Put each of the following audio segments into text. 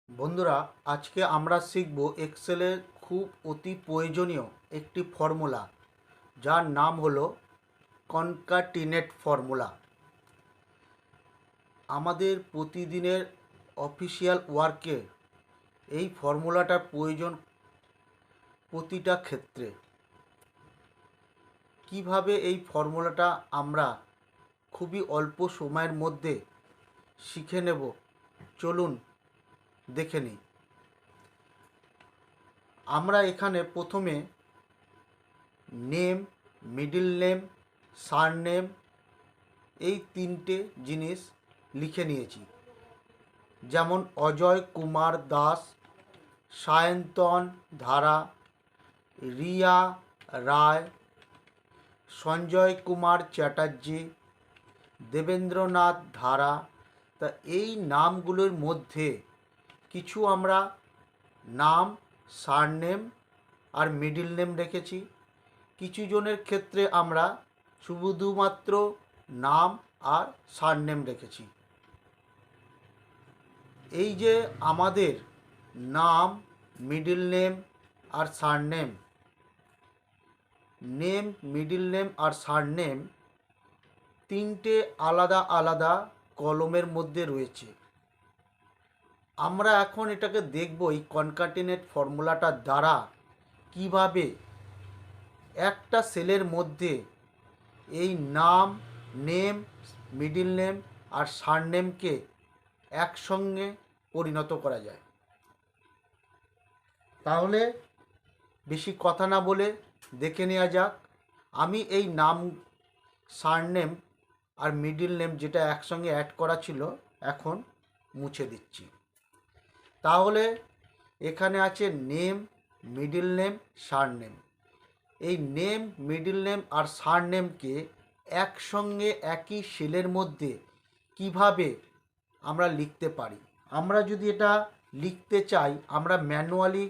বন্ধুরা, আজকে আমরা শিখব এক্সেলের খুব অতি প্রয়োজনীয় একটি ফর্মুলা, যার নাম হলো কনকাটিনেট ফর্মুলা। আমাদের প্রতিদিনের অফিসিয়াল ওয়ার্কে এই ফর্মুলাটার প্রয়োজন প্রতিটা ক্ষেত্রে। কিভাবে এই ফর্মুলাটা আমরা খুবই অল্প সময়ের মধ্যে শিখে নেব, চলুন দেখে নিই। আমরা এখানে প্রথমে নেম, মিডল নেম, সারনেম এই তিনটে জিনিস লিখে নিয়েছি। যেমন অজয় কুমার দাস, সায়ন্তন ধারা, রিয়া রায়, সঞ্জয় কুমার চ্যাটার্জি, দেবেন্দ্রনাথ ধারা। তা এই নামগুলোর মধ্যে কিছু আমরা নাম, সারনেম আর মিডল নেম রেখেছি। কিছু জনের ক্ষেত্রে আমরা শুধুমাত্র নাম আর সারনেম রেখেছি। এই যে আমাদের নাম, মিডল নেম আর সারনেম, মিডল নেম আর সারনেম তিনটে আলাদা আলাদা কলমের মধ্যে রয়েছে। আমরা এখন এটাকে দেখব এই কনকাটিনেট ফর্মুলাটার দ্বারা কিভাবে একটা সেলের মধ্যে এই নাম, নেম, মিডল নেম আর সারনেমকে একসঙ্গে পরিণত করা যায়। তাহলে বেশি কথা না বলে দেখে নেওয়া যাক। আমি এই নাম, সারনেম আর মিডল নেম যেটা একসঙ্গে অ্যাড করা ছিল এখন মুছে দিচ্ছি। তাহলে এখানে আছে নেম, মিডল নেম, সারনেম। এই নেম, মিডল নেম আর সারনেমকে একসঙ্গে একই সেলের মধ্যে কিভাবে আমরা লিখতে পারি। আমরা যদি এটা লিখতে চাই, আমরা ম্যানুয়ালি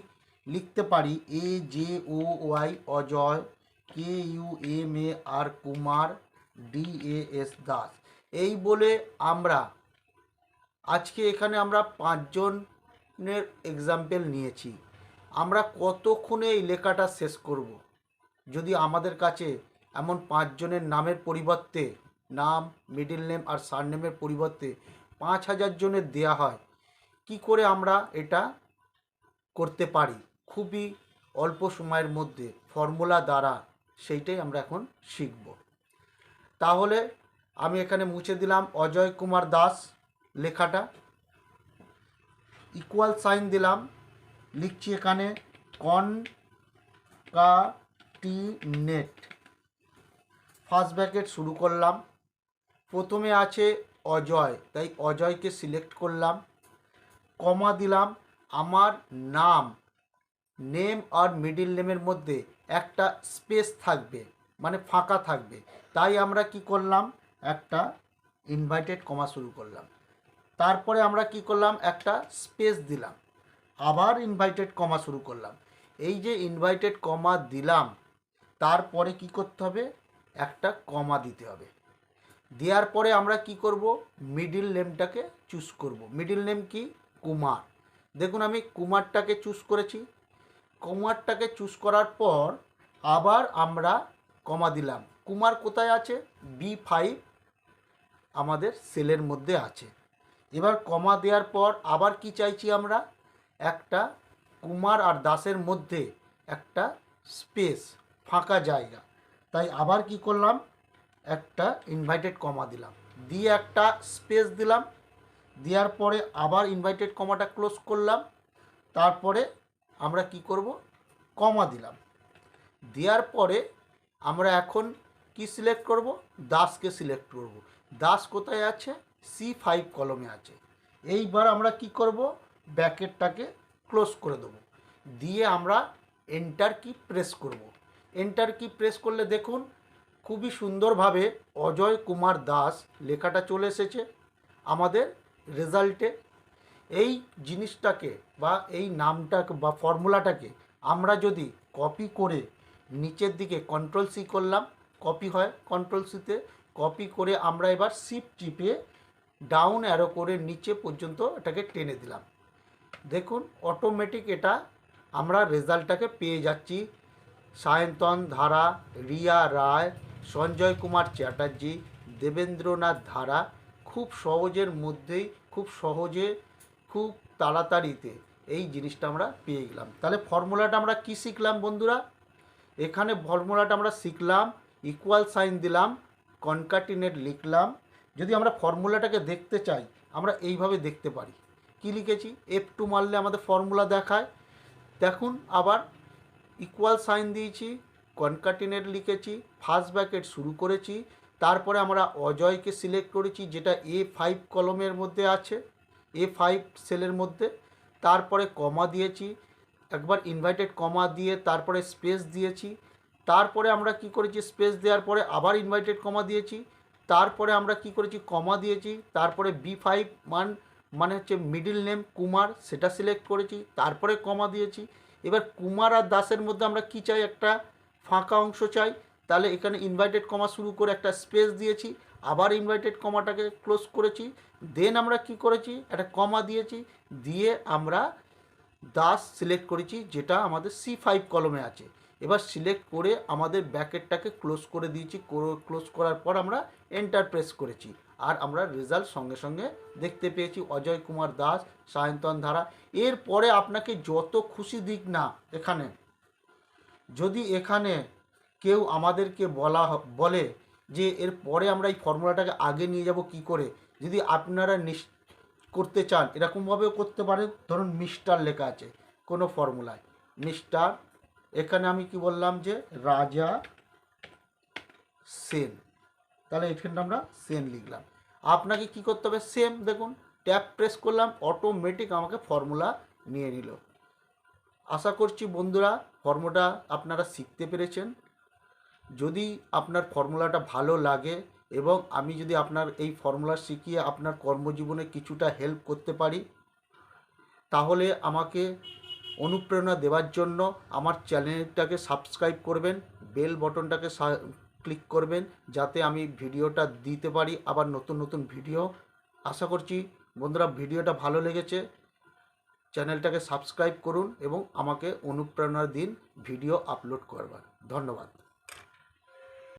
লিখতে পারি AJOY Ajay, KUMAR Kumar, DAS Das. এই বলে আমরা আজকে এখানে আমরা 5 জনের এক্সাম্পল নিয়েছি। আমরা কতক্ষণে এই লেখাটা শেষ করব? যদি আমাদের কাছে এমন 5 জনের নামের পরিবর্তে, নাম, মিডল নেম আর সারনেমের পরিবর্তে 5000 জনের দেয়া হয়, কি করে আমরা এটা করতে পারি খুবই অল্প সময়ের মধ্যে ফর্মুলা দ্বারা, সেইটাই আমরা এখন শিখব। তাহলে আমি এখানে মুছে দিলাম অজয় কুমার দাস লেখাটা, ইকুয়াল সাইন দিলাম, লিখছি এখানে কনকাটিনেট, ফার্স্ট ব্র্যাকেট শুরু করলাম। প্রথমে আছে অজয়, তাই অজয়কে সিলেক্ট করলাম, কমা দিলাম। আমার নাম, নেম আর মিডল নেমের মধ্যে একটা স্পেস থাকবে, মানে ফাঁকা থাকবে, তাই আমরা কি করলাম, একটা ইনভার্টেড কমা শুরু করলাম। তারপরে আমরা কি করলাম, একটা স্পেস দিলাম, আবার ইনভার্টেড কমা শুরু করলাম। এই যে ইনভার্টেড কমা দিলাম, তারপরে কি করতে হবে, একটা কমা দিতে হবে। দেওয়ার পরে আমরা কি করব, মিডল নেমটাকে চুজ করব। মিডল নেম কি, কুমার। দেখুন আমি কুমারটাকে চুজ করেছি। কুমারটাকে চুজ করার পর আবার আমরা কমা দিলাম। কুমার কোথায় আছে, B5 আমাদের সেলের মধ্যে আছে। এবার কমা দেওয়ার পর আবার কি চাইছি আমরা, একটা কুমার আর দাসের মধ্যে একটা স্পেস, ফাঁকা জায়গা, তাই আবার কি করলাম, একটা ইনভার্টেড কমা দিলাম, দিয়ে একটা স্পেস দিলাম। দেওয়ার পরে আবার ইনভার্টেড কমাটা ক্লোজ করলাম। তারপরে আমরা কি করব, কমা দিলাম। দেওয়ার পরে আমরা এখন কি সিলেক্ট করব, দাসকে সিলেক্ট করব। দাস কোথায় আছে, C5 কলমে আছে। এইবার আমরা কি করব, ব্র্যাকেটটাকে ক্লোজ করে দেবো, দিয়ে আমরা এন্টার কি প্রেস করব। এন্টার কি প্রেস করলে দেখুন খুবই সুন্দরভাবে অজয় কুমার দাস লেখাটা চলে এসেছে আমাদের রেজাল্টে। এই জিনিসটাকে বা এই নামটাকে বা ফর্মুলাটাকে আমরা যদি কপি করে নিচের দিকে কন্ট্রোল-C করলাম, কপি হয়, কন্ট্রোল-Cতে কপি করে আমরা এবার শিফট টিপে ডাউন অ্যারো করে নিচে পর্যন্ত এটাকে টেনে দিলাম। দেখুন অটোমেটিক এটা আমরা রেজাল্টটাকে পেয়ে যাচ্ছি। সায়ন্তন ধারা, রিয়া রায়, সঞ্জয় কুমার চ্যাটার্জি, দেবেন্দ্রনাথ ধারা, খুব সহজের মধ্যেই, খুব সহজে, খুব তাড়াতাড়িতে এই জিনিসটা আমরা পেয়ে গেলাম। তাহলে ফর্মুলাটা আমরা কি শিখলাম বন্ধুরা? এখানে ফর্মুলাটা আমরা শিখলাম, ইকুয়াল সাইন দিলাম, কনকাটিনেট লিখলাম। যদি আমরা ফর্মুলাটাকে দেখতে চাই আমরা এইভাবে দেখতে পারি। কি লিখেছি? F2 মারলে আমাদের ফর্মুলা দেখায়। দেখুন আবার ইকুয়াল সাইন দিয়েছি, কনকাটিনেট লিখেছি, ফার্স্ট ব্র্যাকেট শুরু করেছি, তারপরে আমরা অজয়কে সিলেক্ট করেছি যেটা A5 কলমের মধ্যে আছে, A5 সেলের মধ্যে, তারপরে কমা দিয়েছি, একবার ইনভার্টেড কমা দিয়ে তারপরে স্পেস দিয়েছি, তারপরে আমরা কি করেছি, স্পেস দেওয়ার পরে আবার ইনভার্টেড কমা দিয়েছি, তারপরে আমরা কি করেছি, কমা দিয়েছি, তারপরে B5 মানে হচ্ছে মিডিল নেম কুমার, সেটা সিলেক্ট করেছি, তারপরে কমা দিয়েছি। এবার কুমার আর দাসের মধ্যে আমরা কি চাই, একটা ফাঁকা অংশ চাই। তাহলে এখানে ইনভার্টেড কমা শুরু করে একটা স্পেস দিয়েছি, আবার ইনভার্টেড কমাটাকে ক্লোজ করেছি, দেন আমরা কি করেছি, একটা কমা দিয়েছি, দিয়ে আমরা দাস সিলেক্ট করেছি যেটা আমাদের C5 কলমে আছে। এবার সিলেক্ট করে আমাদের ব্র্যাকেটটাকে ক্লোজ করে দিয়েছি, ক্লোজ করার পর আমরা এন্টার প্রেস করেছি, আর আমরা রেজাল্ট সঙ্গে সঙ্গে দেখতে পেয়েছি, অজয় কুমার দাস, সায়ন্তন ধারা। এরপরে আপনাকে যত খুশি দিক না এখানে, যদি এখানে কেউ আমাদেরকে বলে যে এর পরে আমরা এই ফর্মুলাটাকে আগে নিয়ে যাব কি করে, যদি আপনারা করতে চান এরকমভাবেও করতে পারেন। ধরুন মিস্টার লেখা আছে কোনো ফর্মুলায়, মিস্টার, এখানে আমি কি বললাম যে রাজা সেন, তাহলে এখানটা আমরা সেন লিখলাম। আপনাকে কি করতে হবে, সেম দেখুন ট্যাব প্রেস করলাম, অটোমেটিক আমাকে ফর্মুলা নিয়ে নিল। আশা করছি বন্ধুরা ফর্মুলাটা আপনারা শিখতে পেরেছেন। যদি আপনার ফর্মুলাটা ভালো লাগে এবং আমি যদি আপনার এই ফর্মুলা শিখিয়ে আপনার কর্মজীবনে কিছুটা হেল্প করতে পারি, তাহলে আমাকে অনুপ্রেরণা দেওয়ার জন্য আমার চ্যানেলটাকে সাবস্ক্রাইব করবেন, বেল বটনটাকে ক্লিক করবেন, যাতে আমি ভিডিওটা দিতে পারি, আবার নতুন নতুন ভিডিও। আশা করছি বন্ধুরা ভিডিওটা ভালো লেগেছে। চ্যানেলটাকে সাবস্ক্রাইব করুন এবং আমাকে অনুপ্রেরণা দিন ভিডিও আপলোড করবার। ধন্যবাদ।